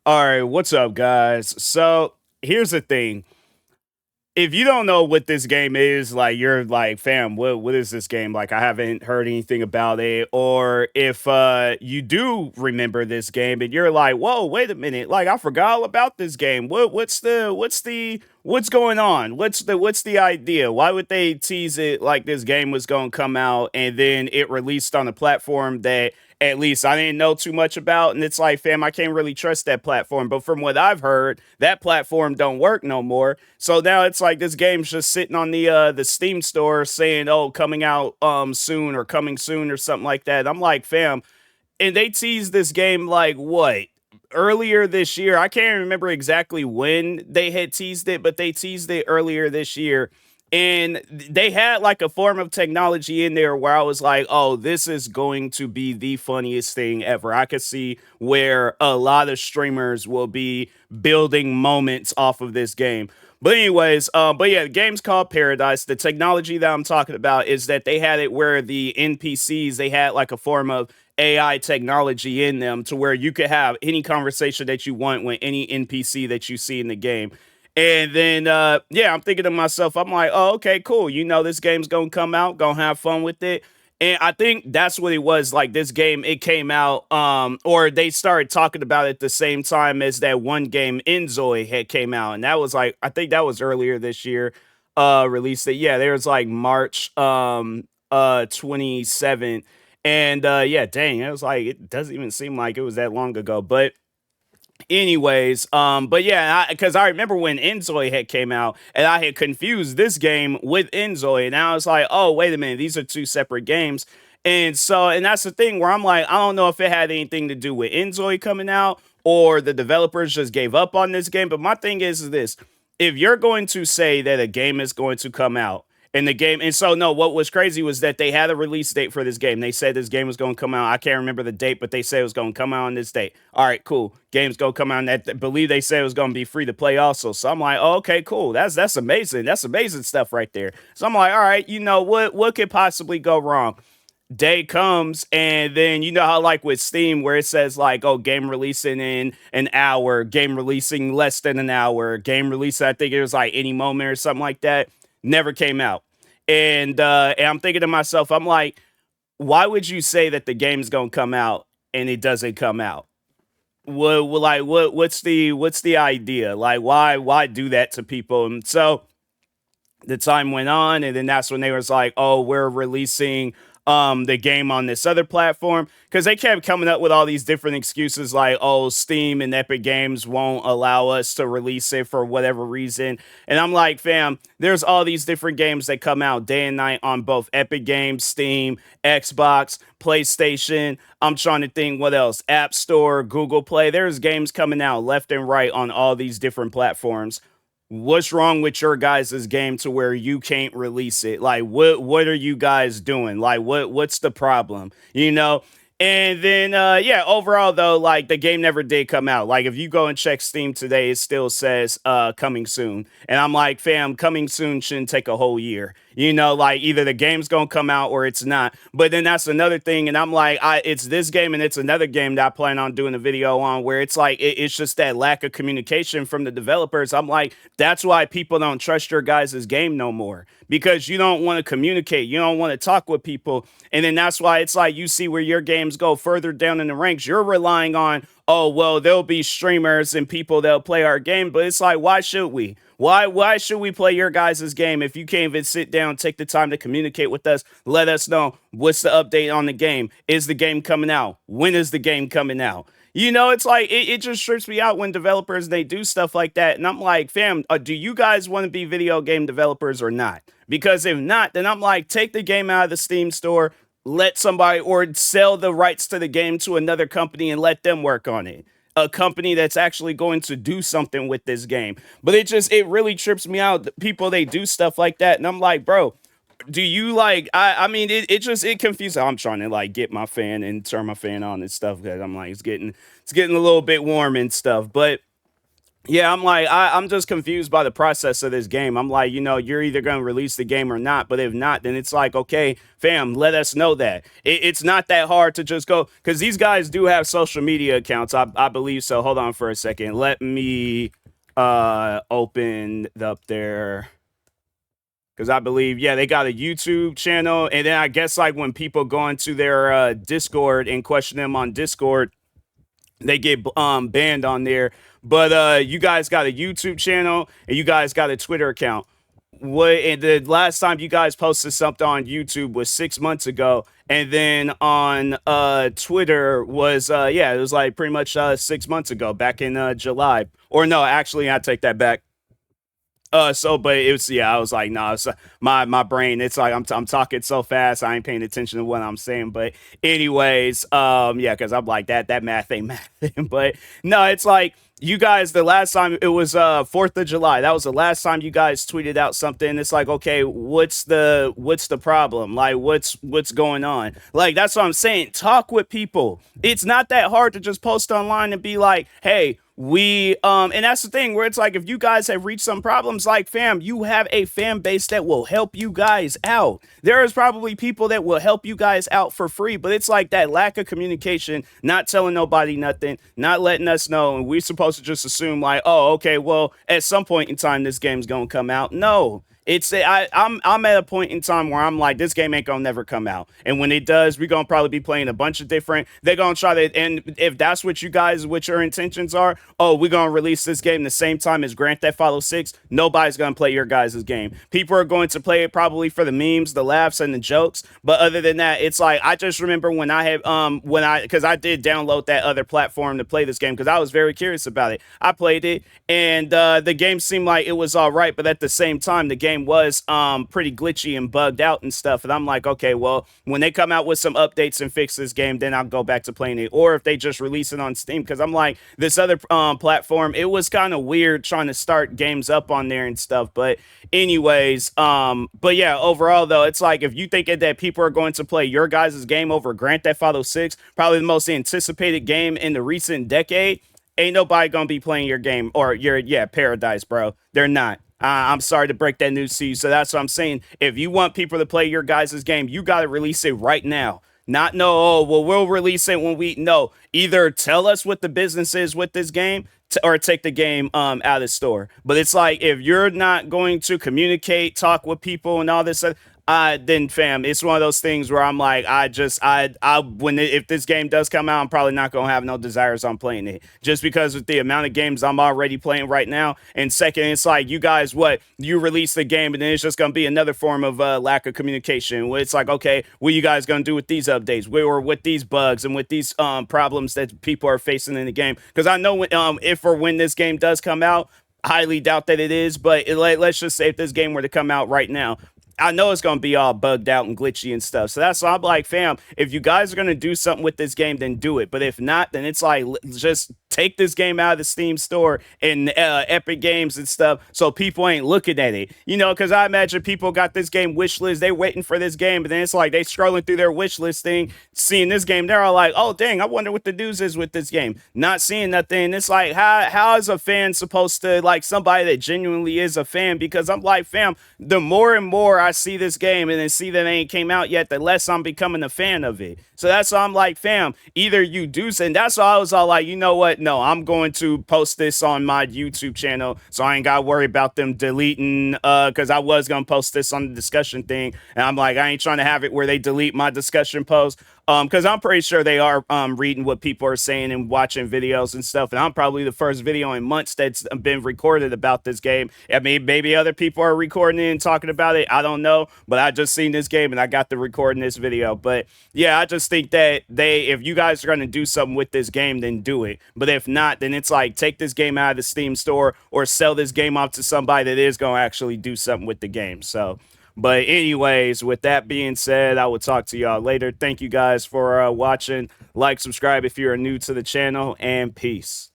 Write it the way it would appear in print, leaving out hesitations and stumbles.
All right, what's up, guys? So here's the thing. If you don't know what this game is, like you're like, fam, what is this game? Like, I haven't heard anything about it. Or if you do remember this game and you're like, whoa, wait a minute, like I forgot all about this game. What's going on? What's the idea? Why would they tease it like this game was gonna come out and then it released on a platform that at least I didn't know too much about? And it's like, fam, I can't really trust that platform. But from what I've heard, that platform don't work no more. So now it's like this game's just sitting on the Steam store saying, oh, coming out soon or coming soon or something like that. I'm like, fam, and they teased this game like what? Earlier this year. I can't remember exactly when they had teased it, but they teased it earlier this year. And they had like a form of technology in there where I was like, oh, this is going to be the funniest thing ever. I could see where a lot of streamers will be building moments off of this game. But anyways, but yeah, the game's called Paradise. The technology that I'm talking about is that they had it where the NPCs, they had like a form of AI technology in them to where you could have any conversation that you want with any NPC that you see in the game. And then, yeah, I'm thinking to myself, I'm like, oh, okay, cool. You know, this game's gonna come out, gonna have fun with it. And I think that's what it was. Like this game, it came out, or they started talking about it the same time as that one game Enzoy had came out, and that was like, I think that was earlier this year. Released it. Yeah, there was like March 27th. And yeah, dang, it was like it doesn't even seem like it was that long ago. But anyways, but yeah, because I remember when Enzoy had came out, and I had confused this game with Enzoy, and I was like, oh, wait a minute, these are two separate games. And so, and that's the thing where I'm like, I don't know if it had anything to do with Enzoy coming out or the developers just gave up on this game. But my thing is this: if you're going to say that a game is going to come out in the game. And so, no, what was crazy was that they had a release date for this game. They said this game was going to come out. I can't remember the date, but they said it was going to come out on this date. All right, cool. Game's going to come out. And I believe they said it was going to be free to play also. So I'm like, oh, okay, cool. That's amazing. That's amazing stuff right there. So I'm like, all right, you know what could possibly go wrong? Day comes, and then you know how like with Steam where it says like, oh, game releasing in an hour, game releasing less than an hour, game release, I think it was like any moment or something like that. Never came out. And I'm thinking to myself, I'm like, why would you say that the game's gonna come out and it doesn't come out? What's the idea? Like why do that to people? And so the time went on, and then that's when they was like, oh, we're releasing the game on this other platform, because they kept coming up with all these different excuses like, oh, Steam and Epic Games won't allow us to release it for whatever reason. And I'm like, fam, there's all these different games that come out day and night on both Epic Games, Steam, Xbox, PlayStation. I'm trying to think what else, App Store, Google Play. There's games coming out left and right on all these different platforms. What's wrong with your guys' game to where you can't release it? Like what are you guys doing? Like what's the problem? You know? And then yeah, overall though, like the game never did come out. Like if you go and check Steam today, it still says coming soon. And I'm like, fam, coming soon shouldn't take a whole year. You know, like either the game's gonna come out or it's not. But then that's another thing, and I'm like, it's this game and it's another game that I plan on doing a video on where it's like it's just that lack of communication from the developers. I'm like, that's why people don't trust your guys' game no more, because you don't want to communicate, you don't want to talk with people, and then that's why it's like you see where your games go further down in the ranks. You're relying on, oh well, there'll be streamers and people that'll play our game, but it's like, why should we? Why should we play your guys' game if you can't even sit down, take the time to communicate with us, let us know what's the update on the game? Is the game coming out? When is the game coming out? You know, it's like it just trips me out when developers they do stuff like that. And I'm like, fam, do you guys want to be video game developers or not? Because if not, then I'm like, take the game out of the Steam store, let somebody or sell the rights to the game to another company and let them work on it, a company that's actually going to do something with this game. But it really trips me out. People they do stuff like that, and I'm like, bro, do you like? I mean, it confuses. I'm trying to like get my fan and turn my fan on and stuff because I'm like, it's getting a little bit warm and stuff. But Yeah, I'm like, I'm just confused by the process of this game. I'm like, you're either going to release the game or not. But if not, then it's like, okay, fam, let us know that. It's not that hard to just go, because these guys do have social media accounts. I believe so. Hold on for a second. Let me open up there. Because I believe, yeah, they got a YouTube channel. And then I guess, like, when people go into their Discord and question them on Discord, they get banned on there. But you guys got a YouTube channel and you guys got a Twitter account. What, and the last time you guys posted something on YouTube was 6 months ago, and then on Twitter was yeah, it was like pretty much 6 months ago, back in July. Or no, actually, I take that back. But it was, yeah, I was like, no, it's, my brain, it's like I'm talking so fast, I ain't paying attention to what I'm saying. But anyways, yeah, because I'm like that math ain't math. But no, it's like you guys, the last time it was 4th of July. That was the last time you guys tweeted out something. It's like, okay, what's the problem? Like, what's going on? Like, that's what I'm saying. Talk with people. It's not that hard to just post online and be like, hey, and that's the thing where it's like, if you guys have reached some problems, like, fam, you have a fan base that will help you guys out. There is probably people that will help you guys out for free, but it's like that lack of communication, not telling nobody nothing, not letting us know, and we're supposed to just assume like, oh, okay, well, at some point in time this game's gonna come out. No, I'm at a point in time where I'm like, this game ain't gonna never come out, and when it does, we're gonna probably be playing a bunch of different. They're gonna try to, and if that's what you guys, what your intentions are, oh, we're gonna release this game the same time as Grand Theft Auto 6. Nobody's gonna play your guys' game. People are going to play it probably for the memes, the laughs, and the jokes. But other than that, it's like, I just remember when I had because I did download that other platform to play this game because I was very curious about it. I played it, and the game seemed like it was all right, but at the same time, the game was pretty glitchy and bugged out and stuff. And I'm like, okay, well, when they come out with some updates and fix this game, then I'll go back to playing it. Or if they just release it on Steam, because I'm like, this other platform, it was kind of weird trying to start games up on there and stuff. But anyways, but yeah, overall though, it's like, if you think that people are going to play your guys' game over Grand Theft Auto 6, probably the most anticipated game in the recent decade, ain't nobody gonna be playing your game or your, yeah, Paradise, bro. They're not. I'm sorry to break that news to you. So that's what I'm saying. If you want people to play your guys' game, you got to release it right now. Not no, oh, well, we'll release it when we, no. Either tell us what the business is with this game, or take the game out of the store. But it's like, if you're not going to communicate, talk with people, and all this, then fam, it's one of those things where I'm like, if this game does come out, I'm probably not gonna have no desires on playing it, just because of the amount of games I'm already playing right now. And second, it's like, you guys, what, you release the game and then it's just gonna be another form of lack of communication. Where it's like, okay, what are you guys gonna do with these updates, or with these bugs and with these problems that people are facing in the game? Because I know if or when this game does come out, highly doubt that it is, but let's just say if this game were to come out right now, I know it's gonna be all bugged out and glitchy and stuff. So that's why I'm like, fam, if you guys are gonna do something with this game, then do it. But if not, then it's like, just take this game out of the Steam store and Epic Games and stuff, so people ain't looking at it. Because I imagine people got this game wish list, they waiting for this game, but then it's like they scrolling through their wish list thing, seeing this game, they're all like, oh dang, I wonder what the news is with this game. Not seeing nothing. It's like, how is a fan supposed to, like, somebody that genuinely is a fan? Because I'm like, fam, the more and more I see this game and then see that it ain't came out yet, the less I'm becoming a fan of it. So that's why I'm like, fam, either you do, and that's why I was all like, you know what? No, I'm going to post this on my YouTube channel, so I ain't got to worry about them deleting, because I was going to post this on the discussion thing, and I'm like, I ain't trying to have it where they delete my discussion post. Because I'm pretty sure they are reading what people are saying and watching videos and stuff. And I'm probably the first video in months that's been recorded about this game. I mean, maybe other people are recording it and talking about it. I don't know. But I just seen this game and I got to recording this video. But yeah, I just think that if you guys are going to do something with this game, then do it. But if not, then it's like, take this game out of the Steam store or sell this game off to somebody that is going to actually do something with the game. So, but anyways, with that being said, I will talk to y'all later. Thank you guys for watching. Like, subscribe if you're new to the channel, and peace.